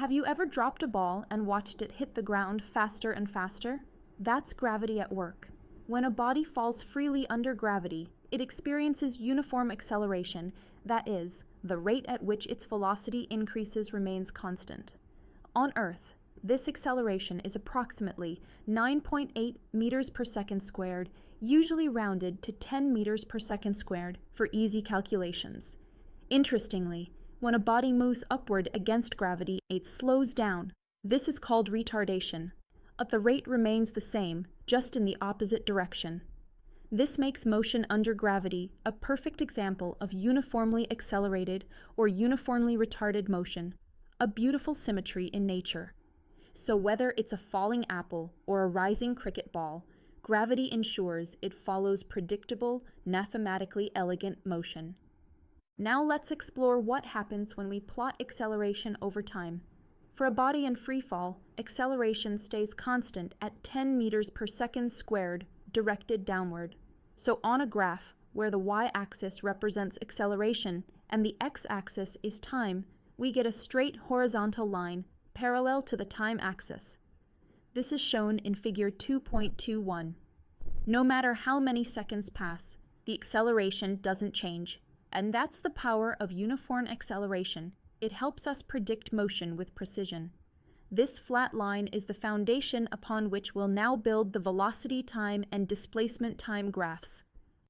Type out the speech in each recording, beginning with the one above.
Have you ever dropped a ball and watched it hit the ground faster and faster? That's gravity at work. When a body falls freely under gravity, it experiences uniform acceleration, that is, the rate at which its velocity increases remains constant. On Earth, this acceleration is approximately 9.8 meters per second squared, usually rounded to 10 meters per second squared for easy calculations. Interestingly, when a body moves upward against gravity, it slows down. This is called retardation. But the rate remains the same, just in the opposite direction. This makes motion under gravity a perfect example of uniformly accelerated or uniformly retarded motion, a beautiful symmetry in nature. So whether it's a falling apple or a rising cricket ball, gravity ensures it follows predictable, mathematically elegant motion. Now let's explore what happens when we plot acceleration over time. For a body in free fall, acceleration stays constant at 10 meters per second squared, directed downward. So on a graph, where the y-axis represents acceleration and the x-axis is time, we get a straight horizontal line parallel to the time axis. This is shown in figure 2.21. No matter how many seconds pass, the acceleration doesn't change. And that's the power of uniform acceleration. It helps us predict motion with precision. This flat line is the foundation upon which we'll now build the velocity time and displacement time graphs.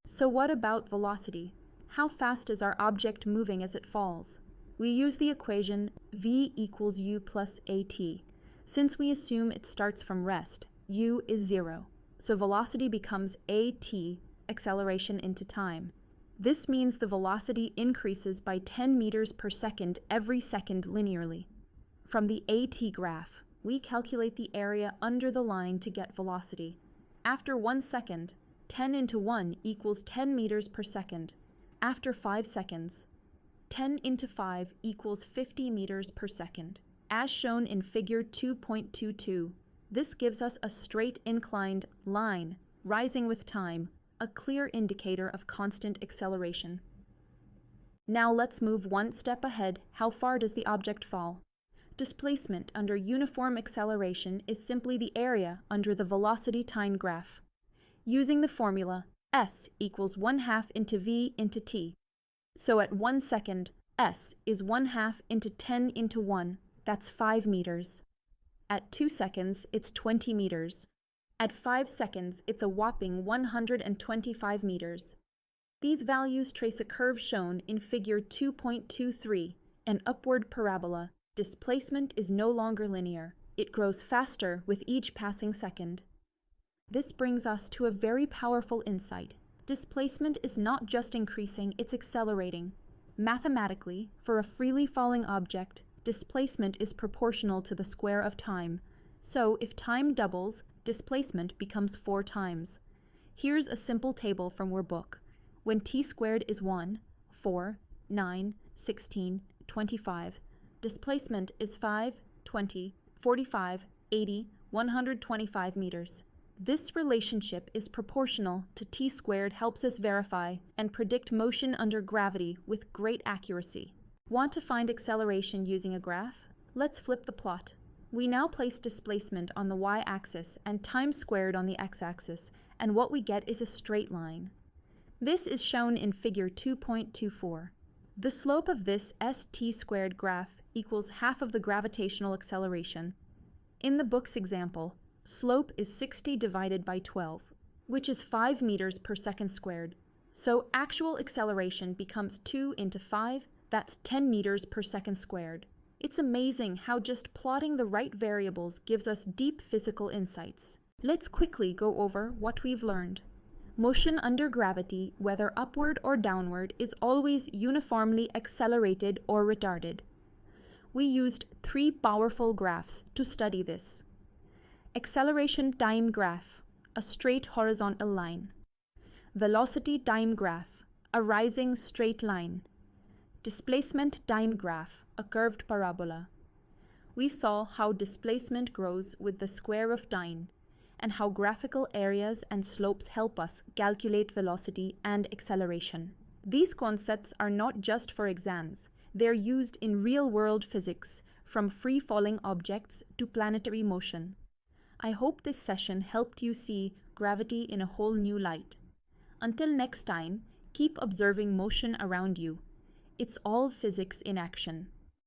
So what about velocity? How fast is our object moving as it falls? We use the equation v equals u plus at. Since we assume it starts from rest, u is 0. So velocity becomes at, acceleration into time. This means the velocity increases by 10 meters per second every second linearly. From the AT graph, we calculate the area under the line to get velocity. After 1 second, 10 into 1 equals 10 meters per second. After 5 seconds, 10 into 5 equals 50 meters per second. As shown in figure 2.22, this gives us a straight inclined line, rising with time, a clear indicator of constant acceleration. Now let's move one step ahead. How far does the object fall? Displacement under uniform acceleration is simply the area under the velocity time graph. Using the formula, s equals 1/2 into v into t. So at 1 second, s is 1/2 into 10 into 1, that's 5 meters. At 2 seconds, it's 20 meters. At 5 seconds, it's a whopping 125 meters. These values trace a curve shown in figure 2.23, an upward parabola. Displacement is no longer linear. It grows faster with each passing second. This brings us to a very powerful insight. Displacement is not just increasing, it's accelerating. Mathematically, for a freely falling object, displacement is proportional to the square of time. So if time doubles, displacement becomes 4 times. Here's a simple table from our book. When t squared is 1, 4, 9, 16, 25, displacement is 5, 20, 45, 80, 125 meters. This relationship is proportional to t squared helps us verify and predict motion under gravity with great accuracy. Want to find acceleration using a graph? Let's flip the plot. We now place displacement on the y-axis and time squared on the x-axis, and what we get is a straight line. This is shown in figure 2.24. The slope of this st squared graph equals half of the gravitational acceleration. In the book's example, slope is 60 divided by 12, which is 5 meters per second squared. So actual acceleration becomes 2 into 5, that's 10 meters per second squared. It's amazing how just plotting the right variables gives us deep physical insights. Let's quickly go over what we've learned. Motion under gravity, whether upward or downward, is always uniformly accelerated or retarded. We used 3 powerful graphs to study this. Acceleration time graph, a straight horizontal line. Velocity time graph, a rising straight line. Displacement time graph, a curved parabola. We saw how displacement grows with the square of time, and how graphical areas and slopes help us calculate velocity and acceleration. These concepts are not just for exams, they're used in real-world physics, from free-falling objects to planetary motion. I hope this session helped you see gravity in a whole new light. Until next time, keep observing motion around you. It's all physics in action.